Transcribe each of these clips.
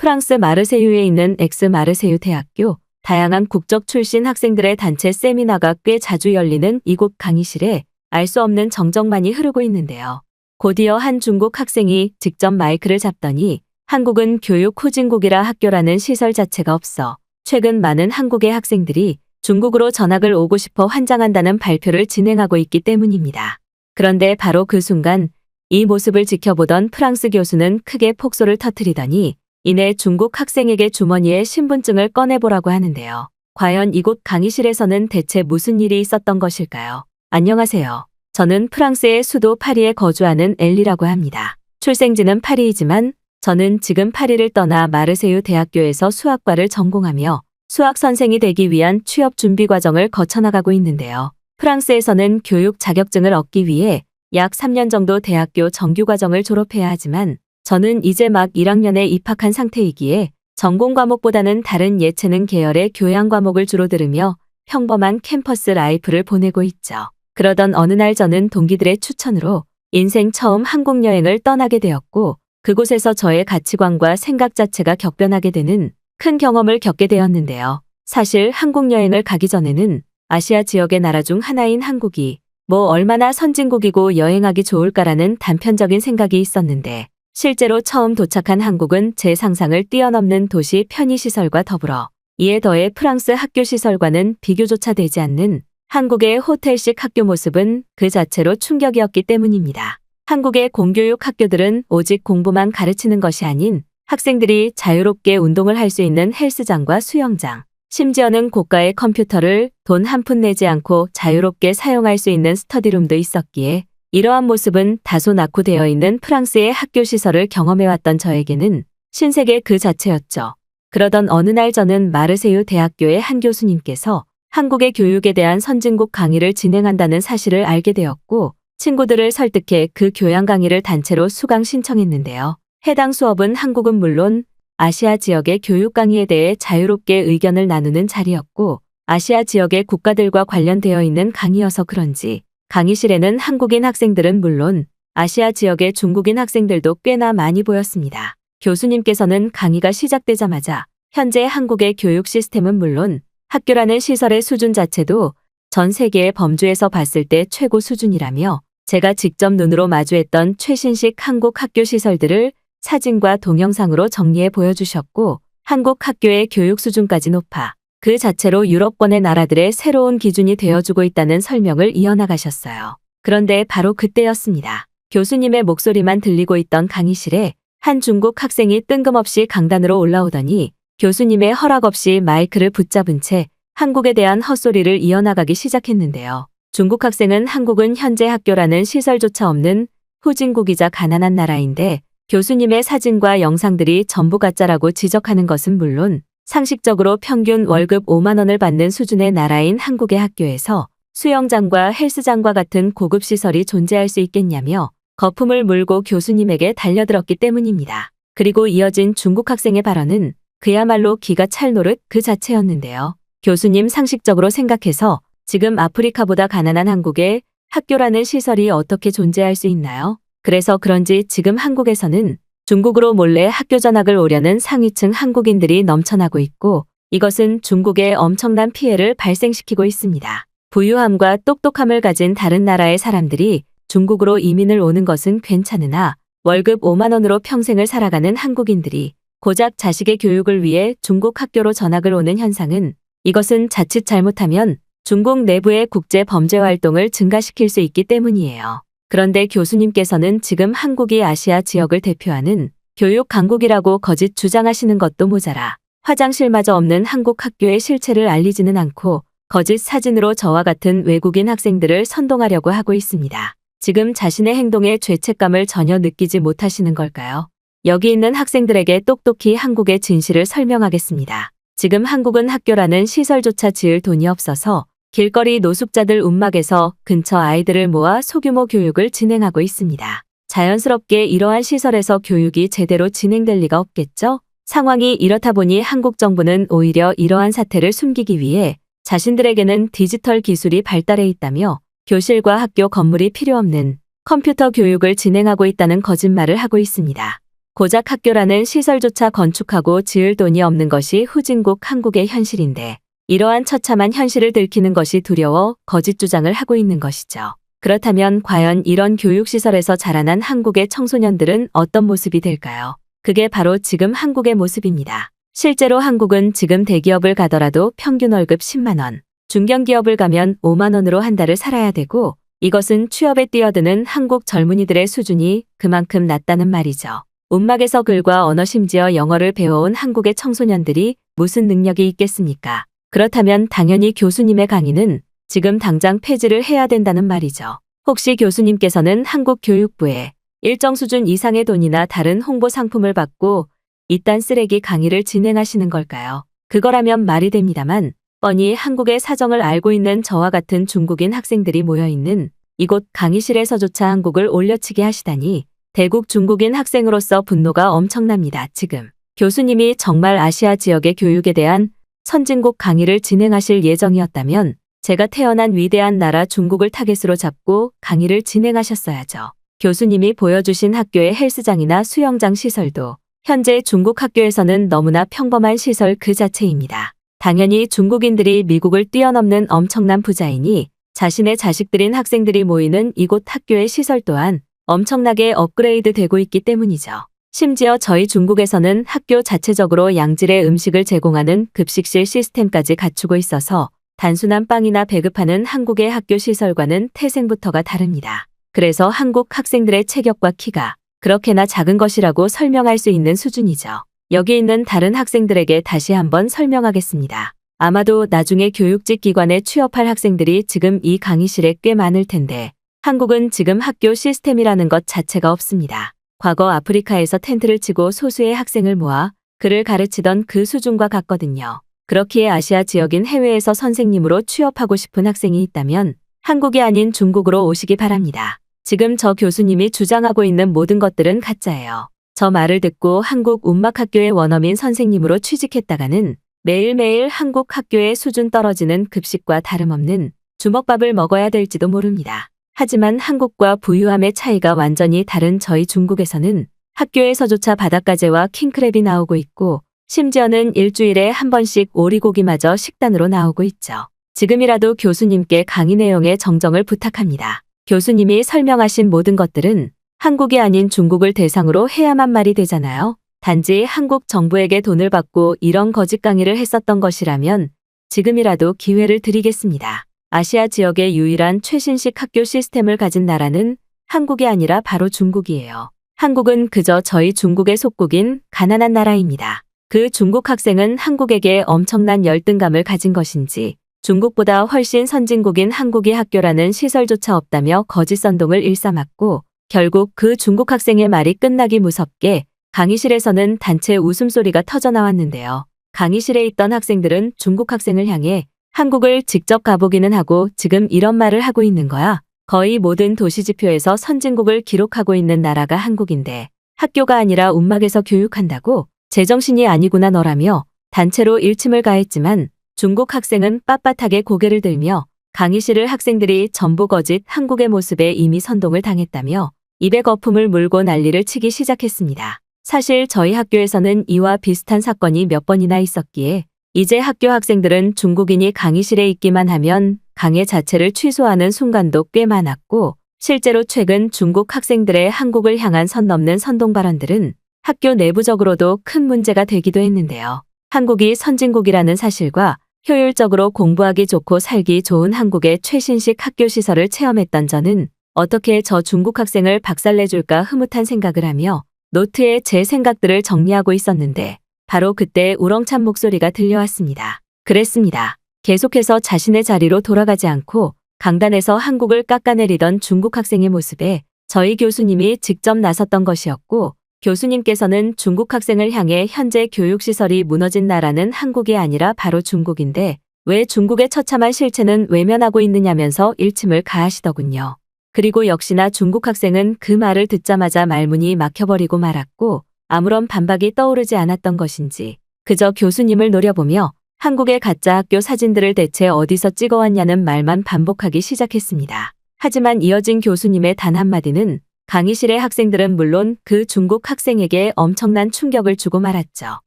프랑스 마르세유에 있는 엑스-마르세유 대학교, 다양한 국적 출신 학생들의 단체 세미나가 꽤 자주 열리는 이곳 강의실에 알 수 없는 정적만이 흐르고 있는데요. 곧이어 한 중국 학생이 직접 마이크를 잡더니 한국은 교육 후진국이라 학교라는 시설 자체가 없어 최근 많은 한국의 학생들이 중국으로 전학을 오고 싶어 환장한다는 발표를 진행하고 있기 때문입니다. 그런데 바로 그 순간 이 모습을 지켜보던 프랑스 교수는 크게 폭소를 터뜨리더니 이내 중국 학생에게 주머니에 신분증을 꺼내보라고 하는데요. 과연 이곳 강의실에서는 대체 무슨 일이 있었던 것일까요? 안녕하세요. 저는 프랑스의 수도 파리에 거주하는 엘리라고 합니다. 출생지는 파리이지만 저는 지금 파리를 떠나 마르세유 대학교에서 수학과를 전공하며 수학 선생이 되기 위한 취업 준비 과정을 거쳐나가고 있는데요. 프랑스에서는 교육 자격증을 얻기 위해 약 3년 정도 대학교 정규 과정을 졸업해야 하지만 저는 이제 막 1학년에 입학한 상태이기에 전공 과목보다는 다른 예체능 계열의 교양 과목을 주로 들으며 평범한 캠퍼스 라이프를 보내고 있죠. 그러던 어느 날 저는 동기들의 추천으로 인생 처음 한국 여행을 떠나게 되었고 그곳에서 저의 가치관과 생각 자체가 격변하게 되는 큰 경험을 겪게 되었는데요. 사실 한국 여행을 가기 전에는 아시아 지역의 나라 중 하나인 한국이 뭐 얼마나 선진국이고 여행하기 좋을까라는 단편적인 생각이 있었는데 실제로 처음 도착한 한국은 제 상상을 뛰어넘는 도시 편의시설과 더불어 이에 더해 프랑스 학교 시설과는 비교조차 되지 않는 한국의 호텔식 학교 모습은 그 자체로 충격이었기 때문입니다. 한국의 공교육 학교들은 오직 공부만 가르치는 것이 아닌 학생들이 자유롭게 운동을 할 수 있는 헬스장과 수영장, 심지어는 고가의 컴퓨터를 돈 한 푼 내지 않고 자유롭게 사용할 수 있는 스터디룸도 있었기에 이러한 모습은 다소 낙후되어 있는 프랑스의 학교 시설을 경험해왔던 저에게는 신세계 그 자체였죠. 그러던 어느 날 저는 마르세유 대학교의 한 교수님께서 한국의 교육에 대한 선진국 강의를 진행한다는 사실을 알게 되었고 친구들을 설득해 그 교양 강의를 단체로 수강 신청했는데요. 해당 수업은 한국은 물론 아시아 지역의 교육 강의에 대해 자유롭게 의견을 나누는 자리였고 아시아 지역의 국가들과 관련되어 있는 강의여서 그런지 강의실에는 한국인 학생들은 물론 아시아 지역의 중국인 학생들도 꽤나 많이 보였습니다. 교수님께서는 강의가 시작되자마자 현재 한국의 교육 시스템은 물론 학교라는 시설의 수준 자체도 전 세계의 범주에서 봤을 때 최고 수준이라며 제가 직접 눈으로 마주했던 최신식 한국 학교 시설들을 사진과 동영상으로 정리해 보여주셨고 한국 학교의 교육 수준까지 높아 그 자체로 유럽권의 나라들의 새로운 기준이 되어주고 있다는 설명을 이어나가셨어요. 그런데 바로 그때였습니다. 교수님의 목소리만 들리고 있던 강의실에 한 중국 학생이 뜬금없이 강단으로 올라오더니 교수님의 허락 없이 마이크를 붙잡은 채 한국에 대한 헛소리를 이어나가기 시작했는데요. 중국 학생은 한국은 현재 학교라는 시설조차 없는 후진국이자 가난한 나라인데 교수님의 사진과 영상들이 전부 가짜라고 지적하는 것은 물론 상식적으로 평균 월급 5만 원을 받는 수준의 나라인 한국의 학교에서 수영장과 헬스장과 같은 고급 시설이 존재할 수 있겠냐며 거품을 물고 교수님에게 달려들었기 때문입니다. 그리고 이어진 중국 학생의 발언은 그야말로 기가 찰 노릇 그 자체였는데요. 교수님 상식적으로 생각해서 지금 아프리카보다 가난한 한국에 학교라는 시설이 어떻게 존재할 수 있나요? 그래서 그런지 지금 한국에서는 중국으로 몰래 학교 전학을 오려는 상위층 한국인들이 넘쳐나고 있고 이것은 중국에 엄청난 피해를 발생시키고 있습니다. 부유함과 똑똑함을 가진 다른 나라의 사람들이 중국으로 이민을 오는 것은 괜찮으나 월급 5만 원으로 평생을 살아가는 한국인들이 고작 자식의 교육을 위해 중국 학교로 전학을 오는 현상은 이것은 자칫 잘못하면 중국 내부의 국제 범죄 활동을 증가시킬 수 있기 때문이에요. 그런데 교수님께서는 지금 한국이 아시아 지역을 대표하는 교육 강국이라고 거짓 주장하시는 것도 모자라 화장실마저 없는 한국 학교의 실체를 알리지는 않고 거짓 사진으로 저와 같은 외국인 학생들을 선동하려고 하고 있습니다. 지금 자신의 행동에 죄책감을 전혀 느끼지 못하시는 걸까요? 여기 있는 학생들에게 똑똑히 한국의 진실을 설명하겠습니다. 지금 한국은 학교라는 시설조차 지을 돈이 없어서 길거리 노숙자들 움막에서 근처 아이들을 모아 소규모 교육을 진행하고 있습니다. 자연스럽게 이러한 시설에서 교육이 제대로 진행될 리가 없겠죠? 상황이 이렇다 보니 한국 정부는 오히려 이러한 사태를 숨기기 위해 자신들에게는 디지털 기술이 발달해 있다며 교실과 학교 건물이 필요 없는 컴퓨터 교육을 진행하고 있다는 거짓말을 하고 있습니다. 고작 학교라는 시설조차 건축하고 지을 돈이 없는 것이 후진국 한국의 현실인데 이러한 처참한 현실을 들키는 것이 두려워 거짓 주장을 하고 있는 것이죠. 그렇다면 과연 이런 교육시설에서 자라난 한국의 청소년들은 어떤 모습이 될까요? 그게 바로 지금 한국의 모습입니다. 실제로 한국은 지금 대기업을 가더라도 평균 월급 10만 원, 중견기업을 가면 5만 원으로 한 달을 살아야 되고 이것은 취업에 뛰어드는 한국 젊은이들의 수준이 그만큼 낮다는 말이죠. 움막에서 글과 언어 심지어 영어를 배워온 한국의 청소년들이 무슨 능력이 있겠습니까? 그렇다면 당연히 교수님의 강의는 지금 당장 폐지를 해야 된다는 말이죠. 혹시 교수님께서는 한국 교육부에 일정 수준 이상의 돈이나 다른 홍보 상품을 받고 이딴 쓰레기 강의를 진행하시는 걸까요? 그거라면 말이 됩니다만 뻔히 한국의 사정을 알고 있는 저와 같은 중국인 학생들이 모여있는 이곳 강의실에서조차 한국을 올려치게 하시다니 대국 중국인 학생으로서 분노가 엄청납니다. 지금 교수님이 정말 아시아 지역의 교육에 대한 선진국 강의를 진행하실 예정이었다면 제가 태어난 위대한 나라 중국을 타겟으로 잡고 강의를 진행하셨어야죠. 교수님이 보여주신 학교의 헬스장이나 수영장 시설도 현재 중국 학교에서는 너무나 평범한 시설 그 자체입니다. 당연히 중국인들이 미국을 뛰어넘는 엄청난 부자이니 자신의 자식들인 학생들이 모이는 이곳 학교의 시설 또한 엄청나게 업그레이드 되고 있기 때문이죠. 심지어 저희 중국에서는 학교 자체적으로 양질의 음식을 제공하는 급식실 시스템까지 갖추고 있어서 단순한 빵이나 배급하는 한국의 학교 시설과는 태생부터가 다릅니다. 그래서 한국 학생들의 체격과 키가 그렇게나 작은 것이라고 설명할 수 있는 수준이죠. 여기 있는 다른 학생들에게 다시 한번 설명하겠습니다. 아마도 나중에 교육직 기관에 취업할 학생들이 지금 이 강의실에 꽤 많을 텐데 한국은 지금 학교 시스템이라는 것 자체가 없습니다. 과거 아프리카에서 텐트를 치고 소수의 학생을 모아 글을 가르치던 그 수준과 같거든요. 그렇기에 아시아 지역인 해외에서 선생님으로 취업하고 싶은 학생이 있다면 한국이 아닌 중국으로 오시기 바랍니다. 지금 저 교수님이 주장하고 있는 모든 것들은 가짜예요. 저 말을 듣고 한국 운막학교의 원어민 선생님으로 취직했다가는 매일매일 한국 학교의 수준 떨어지는 급식과 다름없는 주먹밥을 먹어야 될지도 모릅니다. 하지만 한국과 부유함의 차이가 완전히 다른 저희 중국에서는 학교에서조차 바닷가재와 킹크랩이 나오고 있고 심지어는 일주일에 한 번씩 오리고기마저 식단으로 나오고 있죠. 지금이라도 교수님께 강의 내용의 정정을 부탁합니다. 교수님이 설명하신 모든 것들은 한국이 아닌 중국을 대상으로 해야만 말이 되잖아요. 단지 한국 정부에게 돈을 받고 이런 거짓 강의를 했었던 것이라면 지금이라도 기회를 드리겠습니다. 아시아 지역의 유일한 최신식 학교 시스템을 가진 나라는 한국이 아니라 바로 중국이에요. 한국은 그저 저희 중국의 속국인 가난한 나라입니다. 그 중국 학생은 한국에게 엄청난 열등감을 가진 것인지 중국보다 훨씬 선진국인 한국이 학교라는 시설조차 없다며 거짓 선동을 일삼았고 결국 그 중국 학생의 말이 끝나기 무섭게 강의실에서는 단체 웃음소리가 터져나왔는데요. 강의실에 있던 학생들은 중국 학생을 향해 한국을 직접 가보기는 하고 지금 이런 말을 하고 있는 거야. 거의 모든 도시지표에서 선진국을 기록하고 있는 나라가 한국인데 학교가 아니라 움막에서 교육한다고? 제정신이 아니구나 너라며 단체로 일침을 가했지만 중국 학생은 빳빳하게 고개를 들며 강의실을 학생들이 전부 거짓 한국의 모습에 이미 선동을 당했다며 입에 거품을 물고 난리를 치기 시작했습니다. 사실 저희 학교에서는 이와 비슷한 사건이 몇 번이나 있었기에 이제 학교 학생들은 중국인이 강의실에 있기만 하면 강의 자체를 취소하는 순간도 꽤 많았고 실제로 최근 중국 학생들의 한국을 향한 선 넘는 선동 발언들은 학교 내부적으로도 큰 문제가 되기도 했는데요. 한국이 선진국이라는 사실과 효율적으로 공부하기 좋고 살기 좋은 한국의 최신식 학교 시설을 체험했던 저는 어떻게 저 중국 학생을 박살내줄까 흐뭇한 생각을 하며 노트에 제 생각들을 정리하고 있었는데 바로 그때 우렁찬 목소리가 들려왔습니다. 그랬습니다. 계속해서 자신의 자리로 돌아가지 않고 강단에서 한국을 깎아내리던 중국 학생의 모습에 저희 교수님이 직접 나섰던 것이었고 교수님께서는 중국 학생을 향해 현재 교육시설이 무너진 나라는 한국이 아니라 바로 중국인데 왜 중국의 처참한 실체는 외면하고 있느냐면서 일침을 가하시더군요. 그리고 역시나 중국 학생은 그 말을 듣자마자 말문이 막혀버리고 말았고 아무런 반박이 떠오르지 않았던 것인지 그저 교수님을 노려보며 한국의 가짜 학교 사진들을 대체 어디서 찍어왔냐는 말만 반복하기 시작했습니다. 하지만 이어진 교수님의 단 한마디는 강의실의 학생들은 물론 그 중국 학생에게 엄청난 충격을 주고 말았죠.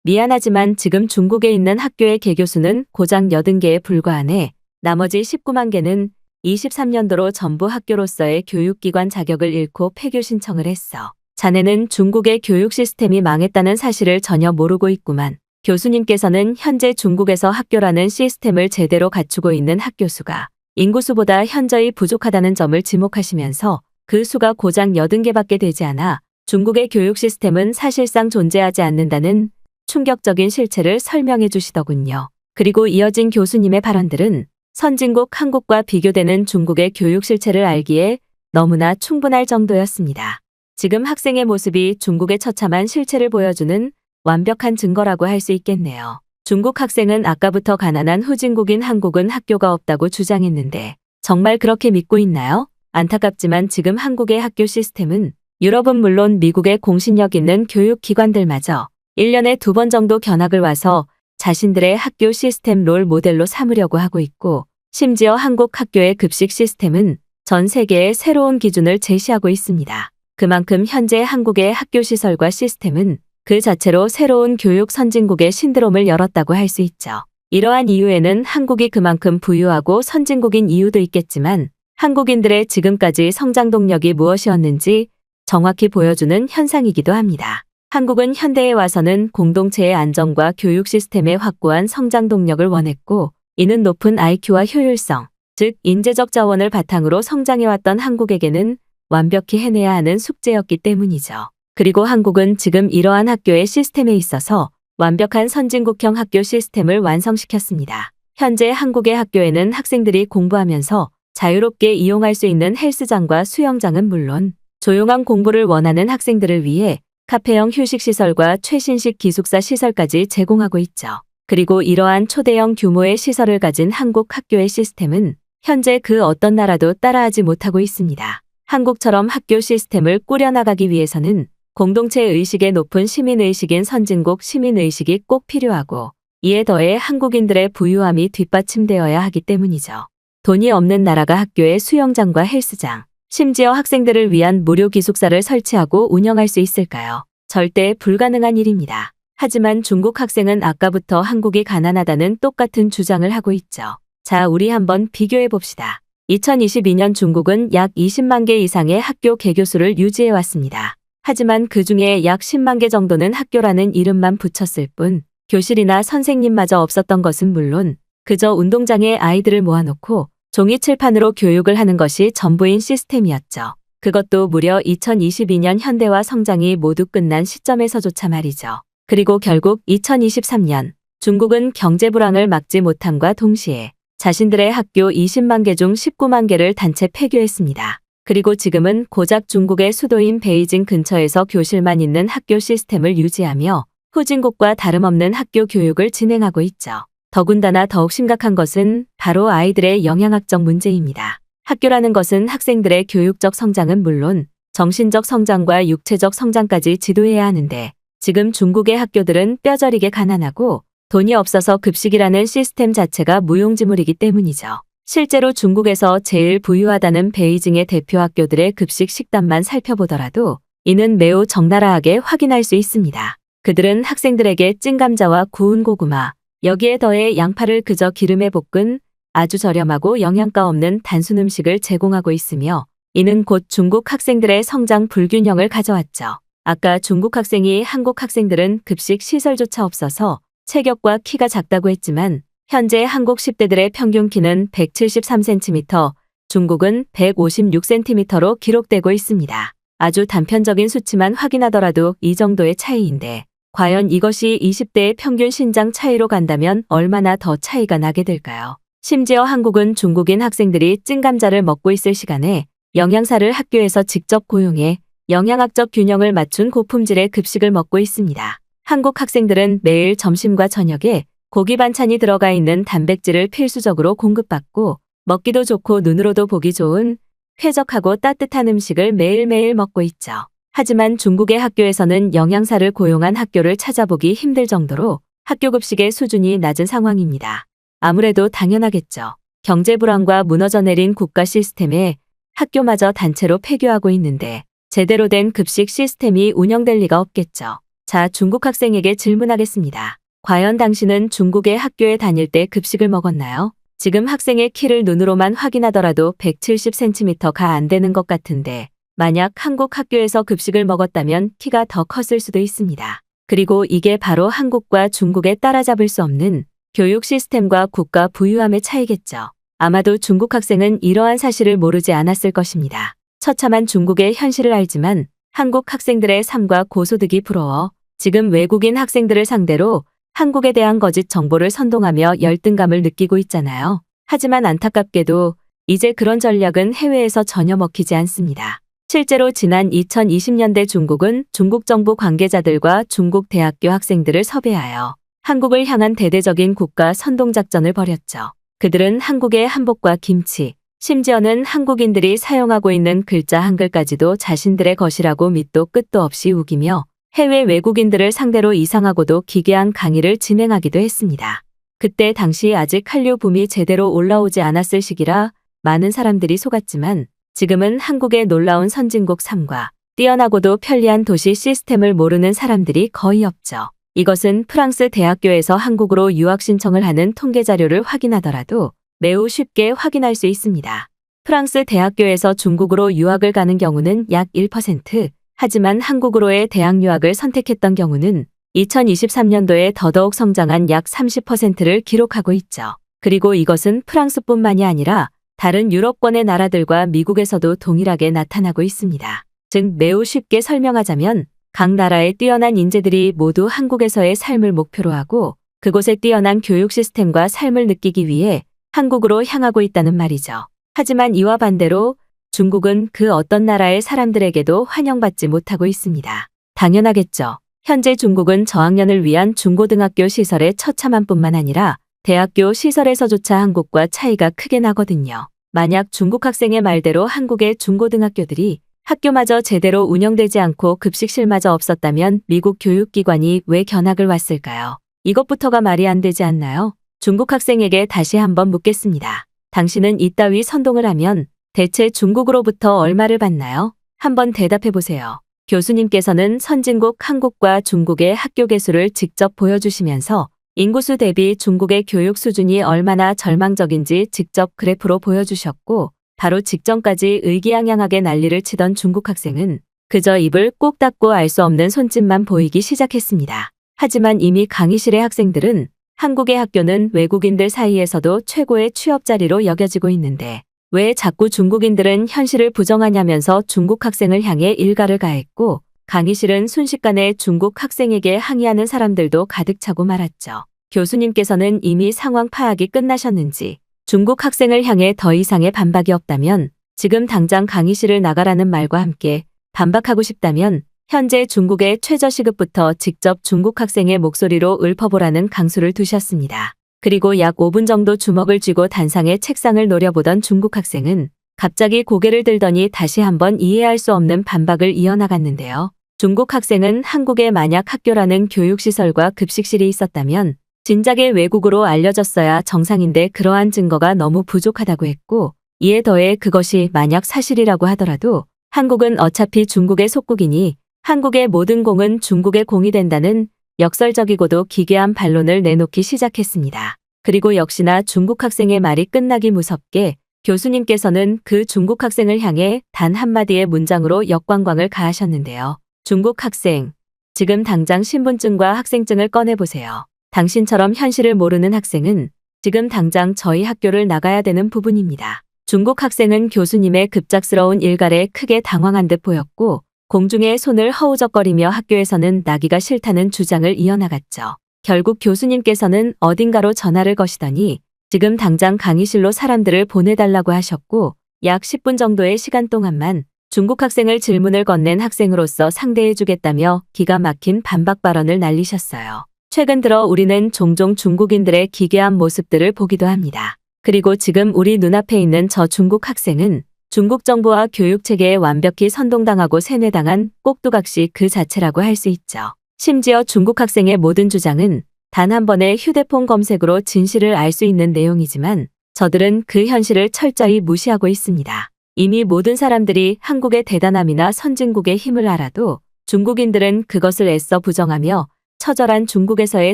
미안하지만 지금 중국에 있는 학교의 개교수는 고작 80개에 불과하네. 나머지 19만 개는 23년도로 전부 학교로서의 교육기관 자격을 잃고 폐교 신청을 했어. 자네는 중국의 교육 시스템이 망했다는 사실을 전혀 모르고 있구만. 교수님께서는 현재 중국에서 학교라는 시스템을 제대로 갖추고 있는 학교 수가 인구수보다 현저히 부족하다는 점을 지목하시면서 그 수가 고작 80개밖에 되지 않아 중국의 교육 시스템은 사실상 존재하지 않는다는 충격적인 실체를 설명해 주시더군요. 그리고 이어진 교수님의 발언들은 선진국 한국과 비교되는 중국의 교육 실체를 알기에 너무나 충분할 정도였습니다. 지금 학생의 모습이 중국의 처참한 실체를 보여주는 완벽한 증거라고 할 수 있겠네요. 중국 학생은 아까부터 가난한 후진국인 한국은 학교가 없다고 주장했는데 정말 그렇게 믿고 있나요? 안타깝지만 지금 한국의 학교 시스템은 유럽은 물론 미국의 공신력 있는 교육기관들마저 1년에 2번 정도 견학을 와서 자신들의 학교 시스템 롤 모델로 삼으려고 하고 있고 심지어 한국 학교의 급식 시스템은 전 세계의 새로운 기준을 제시하고 있습니다. 그만큼 현재 한국의 학교 시설과 시스템은 그 자체로 새로운 교육 선진국의 신드롬을 열었다고 할 수 있죠. 이러한 이유에는 한국이 그만큼 부유하고 선진국인 이유도 있겠지만 한국인들의 지금까지 성장 동력이 무엇이었는지 정확히 보여주는 현상이기도 합니다. 한국은 현대에 와서는 공동체의 안정과 교육 시스템의 확고한 성장 동력을 원했고 이는 높은 IQ와 효율성, 즉 인재적 자원을 바탕으로 성장해왔던 한국에게는 완벽히 해내야 하는 숙제였기 때문이죠. 그리고 한국은 지금 이러한 학교의 시스템에 있어서 완벽한 선진국형 학교 시스템을 완성시켰습니다. 현재 한국의 학교에는 학생들이 공부하면서 자유롭게 이용할 수 있는 헬스장과 수영장은 물론 조용한 공부를 원하는 학생들을 위해 카페형 휴식시설과 최신식 기숙사 시설까지 제공하고 있죠. 그리고 이러한 초대형 규모의 시설을 가진 한국 학교의 시스템은 현재 그 어떤 나라도 따라하지 못하고 있습니다. 한국처럼 학교 시스템을 꾸려나가기 위해서는 공동체 의식의 높은 시민의식인 선진국 시민의식이 꼭 필요하고 이에 더해 한국인들의 부유함이 뒷받침되어야 하기 때문이죠. 돈이 없는 나라가 학교에 수영장과 헬스장, 심지어 학생들을 위한 무료 기숙사를 설치하고 운영할 수 있을까요? 절대 불가능한 일입니다. 하지만 중국 학생은 아까부터 한국이 가난하다는 똑같은 주장을 하고 있죠. 자, 우리 한번 비교해 봅시다. 2022년 중국은 약 20만 개 이상의 학교 개교수를 유지해 왔습니다. 하지만 그 중에 약 10만 개 정도는 학교라는 이름만 붙였을 뿐 교실이나 선생님마저 없었던 것은 물론 그저 운동장에 아이들을 모아놓고 종이 칠판으로 교육을 하는 것이 전부인 시스템이었죠. 그것도 무려 2022년 현대화 성장이 모두 끝난 시점에서조차 말이죠. 그리고 결국 2023년 중국은 경제 불황을 막지 못함과 동시에 자신들의 학교 20만 개 중 19만 개를 단체 폐교했습니다. 그리고 지금은 고작 중국의 수도인 베이징 근처에서 교실만 있는 학교 시스템을 유지하며 후진국과 다름없는 학교 교육을 진행하고 있죠. 더군다나 더욱 심각한 것은 바로 아이들의 영양학적 문제입니다. 학교라는 것은 학생들의 교육적 성장은 물론 정신적 성장과 육체적 성장까지 지도해야 하는데 지금 중국의 학교들은 뼈저리게 가난하고 돈이 없어서 급식이라는 시스템 자체가 무용지물이기 때문이죠. 실제로 중국에서 제일 부유하다는 베이징의 대표 학교들의 급식 식단만 살펴보더라도 이는 매우 적나라하게 확인할 수 있습니다. 그들은 학생들에게 찐감자와 구운 고구마, 여기에 더해 양파를 그저 기름에 볶은 아주 저렴하고 영양가 없는 단순 음식을 제공하고 있으며 이는 곧 중국 학생들의 성장 불균형을 가져왔죠. 아까 중국 학생이 한국 학생들은 급식 시설조차 없어서 체격과 키가 작다고 했지만 현재 한국 10대들의 평균 키는 173cm, 중국은 156cm로 기록되고 있습니다. 아주 단편적인 수치만 확인하더라도 이 정도의 차이인데 과연 이것이 20대의 평균 신장 차이로 간다면 얼마나 더 차이가 나게 될까요? 심지어 한국은 중국인 학생들이 찐감자를 먹고 있을 시간에 영양사를 학교에서 직접 고용해 영양학적 균형을 맞춘 고품질의 급식을 먹고 있습니다. 한국 학생들은 매일 점심과 저녁에 고기 반찬이 들어가 있는 단백질을 필수적으로 공급받고 먹기도 좋고 눈으로도 보기 좋은 쾌적하고 따뜻한 음식을 매일매일 먹고 있죠. 하지만 중국의 학교에서는 영양사를 고용한 학교를 찾아보기 힘들 정도로 학교 급식의 수준이 낮은 상황입니다. 아무래도 당연하겠죠. 경제 불황과 무너져 내린 국가 시스템에 학교마저 단체로 폐교하고 있는데 제대로 된 급식 시스템이 운영될 리가 없겠죠. 자, 중국 학생에게 질문하겠습니다. 과연 당신은 중국의 학교에 다닐 때 급식을 먹었나요? 지금 학생의 키를 눈으로만 확인하더라도 170cm가 안 되는 것 같은데 만약 한국 학교에서 급식을 먹었다면 키가 더 컸을 수도 있습니다. 그리고 이게 바로 한국과 중국에 따라잡을 수 없는 교육 시스템과 국가 부유함의 차이겠죠. 아마도 중국 학생은 이러한 사실을 모르지 않았을 것입니다. 처참한 중국의 현실을 알지만 한국 학생들의 삶과 고소득이 부러워 지금 외국인 학생들을 상대로 한국에 대한 거짓 정보를 선동하며 열등감을 느끼고 있잖아요. 하지만 안타깝게도 이제 그런 전략은 해외에서 전혀 먹히지 않습니다. 실제로 지난 2020년대 중국은 중국 정부 관계자들과 중국 대학교 학생들을 섭외하여 한국을 향한 대대적인 국가 선동작전을 벌였죠. 그들은 한국의 한복과 김치, 심지어는 한국인들이 사용하고 있는 글자 한글까지도 자신들의 것이라고 밑도 끝도 없이 우기며 해외 외국인들을 상대로 이상하고도 기괴한 강의를 진행하기도 했습니다. 그때 당시 아직 한류 붐이 제대로 올라오지 않았을 시기라 많은 사람들이 속았지만 지금은 한국의 놀라운 선진국 삶과 뛰어나고도 편리한 도시 시스템을 모르는 사람들이 거의 없죠. 이것은 프랑스 대학교에서 한국으로 유학 신청을 하는 통계 자료를 확인하더라도 매우 쉽게 확인할 수 있습니다. 프랑스 대학교에서 중국으로 유학을 가는 경우는 약 1%, 하지만 한국으로의 대학 유학을 선택했던 경우는 2023년도에 더더욱 성장한 약 30%를 기록하고 있죠. 그리고 이것은 프랑스뿐만이 아니라 다른 유럽권의 나라들과 미국에서도 동일하게 나타나고 있습니다. 즉 매우 쉽게 설명하자면 각 나라의 뛰어난 인재들이 모두 한국에서의 삶을 목표로 하고 그곳의 뛰어난 교육 시스템과 삶을 느끼기 위해 한국으로 향하고 있다는 말이죠. 하지만 이와 반대로 중국은 그 어떤 나라의 사람들에게도 환영받지 못하고 있습니다. 당연하겠죠. 현재 중국은 저학년을 위한 중고등학교 시설의 처참함뿐만 아니라 대학교 시설에서조차 한국과 차이가 크게 나거든요. 만약 중국 학생의 말대로 한국의 중고등학교들이 학교마저 제대로 운영되지 않고 급식실마저 없었다면 미국 교육기관이 왜 견학을 왔을까요? 이것부터가 말이 안 되지 않나요? 중국 학생에게 다시 한번 묻겠습니다. 당신은 이따위 선동을 하면 대체 중국으로부터 얼마를 받나요? 한번 대답해 보세요. 교수님께서는 선진국 한국과 중국의 학교 개수를 직접 보여주시면서 인구수 대비 중국의 교육 수준이 얼마나 절망적인지 직접 그래프로 보여주셨고 바로 직전까지 의기양양하게 난리를 치던 중국 학생은 그저 입을 꼭 닫고 알 수 없는 손짓만 보이기 시작했습니다. 하지만 이미 강의실의 학생들은 한국의 학교는 외국인들 사이에서도 최고의 취업 자리로 여겨지고 있는데 왜 자꾸 중국인들은 현실을 부정하냐면서 중국 학생을 향해 일가를 가했고 강의실은 순식간에 중국 학생에게 항의하는 사람들도 가득 차고 말았죠. 교수님께서는 이미 상황 파악이 끝나셨는지 중국 학생을 향해 더 이상의 반박이 없다면 지금 당장 강의실을 나가라는 말과 함께 반박하고 싶다면 현재 중국의 최저시급부터 직접 중국 학생의 목소리로 읊어보라는 강수를 두셨습니다. 그리고 약 5분 정도 주먹을 쥐고 단상의 책상을 노려보던 중국 학생은 갑자기 고개를 들더니 다시 한번 이해할 수 없는 반박을 이어나갔는데요. 중국 학생은 한국에 만약 학교라는 교육시설과 급식실이 있었다면 진작에 외국으로 알려졌어야 정상인데 그러한 증거가 너무 부족하다고 했고 이에 더해 그것이 만약 사실이라고 하더라도 한국은 어차피 중국의 속국이니 한국의 모든 공은 중국의 공이 된다는 역설적이고도 기괴한 반론을 내놓기 시작했습니다. 그리고 역시나 중국 학생의 말이 끝나기 무섭게 교수님께서는 그 중국 학생을 향해 단 한마디의 문장으로 역광광을 가하셨는데요. 중국 학생, 지금 당장 신분증과 학생증을 꺼내보세요. 당신처럼 현실을 모르는 학생은 지금 당장 저희 학교를 나가야 되는 부분입니다. 중국 학생은 교수님의 급작스러운 일갈에 크게 당황한 듯 보였고 공중에 손을 허우적거리며 학교에서는 나기가 싫다는 주장을 이어나갔죠. 결국 교수님께서는 어딘가로 전화를 거시더니 지금 당장 강의실로 사람들을 보내달라고 하셨고 약 10분 정도의 시간 동안만 중국 학생을 질문을 건넨 학생으로서 상대해주겠다며 기가 막힌 반박 발언을 날리셨어요. 최근 들어 우리는 종종 중국인들의 기괴한 모습들을 보기도 합니다. 그리고 지금 우리 눈앞에 있는 저 중국 학생은 중국 정부와 교육체계에 완벽히 선동당하고 세뇌당한 꼭두각시 그 자체라고 할 수 있죠. 심지어 중국 학생의 모든 주장은 단 한 번의 휴대폰 검색으로 진실을 알 수 있는 내용이지만 저들은 그 현실을 철저히 무시하고 있습니다. 이미 모든 사람들이 한국의 대단함이나 선진국의 힘을 알아도 중국인들은 그것을 애써 부정하며 처절한 중국에서의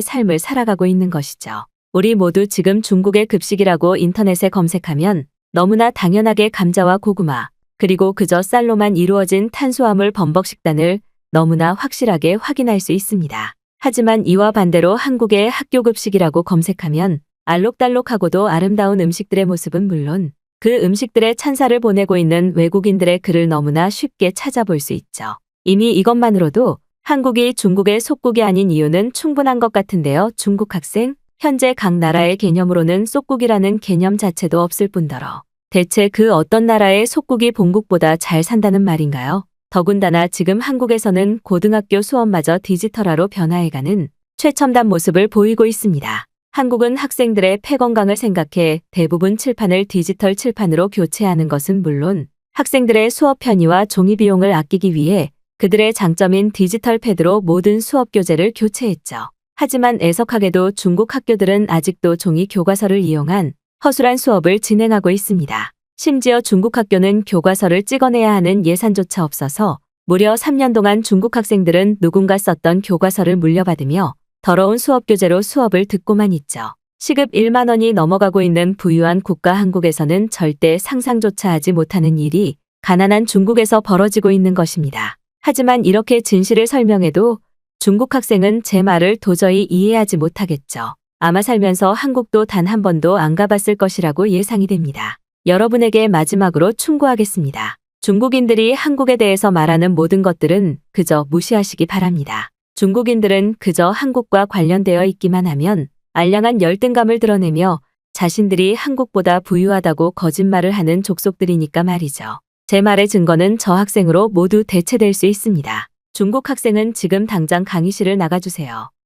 삶을 살아가고 있는 것이죠. 우리 모두 지금 중국의 급식이라고 인터넷에 검색하면 너무나 당연하게 감자와 고구마, 그리고 그저 쌀로만 이루어진 탄수화물 범벅 식단을 너무나 확실하게 확인할 수 있습니다. 하지만 이와 반대로 한국의 학교 급식이라고 검색하면 알록달록하고도 아름다운 음식들의 모습은 물론 그 음식들의 찬사를 보내고 있는 외국인들의 글을 너무나 쉽게 찾아볼 수 있죠. 이미 이것만으로도 한국이 중국의 속국이 아닌 이유는 충분한 것 같은데요. 중국 학생, 현재 각 나라의 개념으로는 속국이라는 개념 자체도 없을 뿐더러 대체 그 어떤 나라의 속국이 본국보다 잘 산다는 말인가요? 더군다나 지금 한국에서는 고등학교 수업마저 디지털화로 변화해가는 최첨단 모습을 보이고 있습니다. 한국은 학생들의 폐 건강을 생각해 대부분 칠판을 디지털 칠판으로 교체하는 것은 물론 학생들의 수업 편의와 종이 비용을 아끼기 위해 그들의 장점인 디지털 패드로 모든 수업 교재를 교체했죠. 하지만 애석하게도 중국 학교들은 아직도 종이 교과서를 이용한 허술한 수업을 진행하고 있습니다. 심지어 중국 학교는 교과서를 찍어내야 하는 예산조차 없어서 무려 3년 동안 중국 학생들은 누군가 썼던 교과서를 물려받으며 더러운 수업 교재로 수업을 듣고만 있죠. 시급 1만 원이 넘어가고 있는 부유한 국가 한국에서는 절대 상상조차 하지 못하는 일이 가난한 중국에서 벌어지고 있는 것입니다. 하지만 이렇게 진실을 설명해도 중국 학생은 제 말을 도저히 이해하지 못하겠죠. 아마 살면서 한국도 단 한 번도 안 가봤을 것이라고 예상이 됩니다. 여러분에게 마지막으로 충고하겠습니다. 중국인들이 한국에 대해서 말하는 모든 것들은 그저 무시하시기 바랍니다. 중국인들은 그저 한국과 관련되어 있기만 하면 알량한 열등감을 드러내며 자신들이 한국보다 부유하다고 거짓말을 하는 족속들이니까 말이죠. 제 말의 증거는 저 학생으로 모두 대체될 수 있습니다. 중국 학생은 지금 당장 강의실을 나가주세요.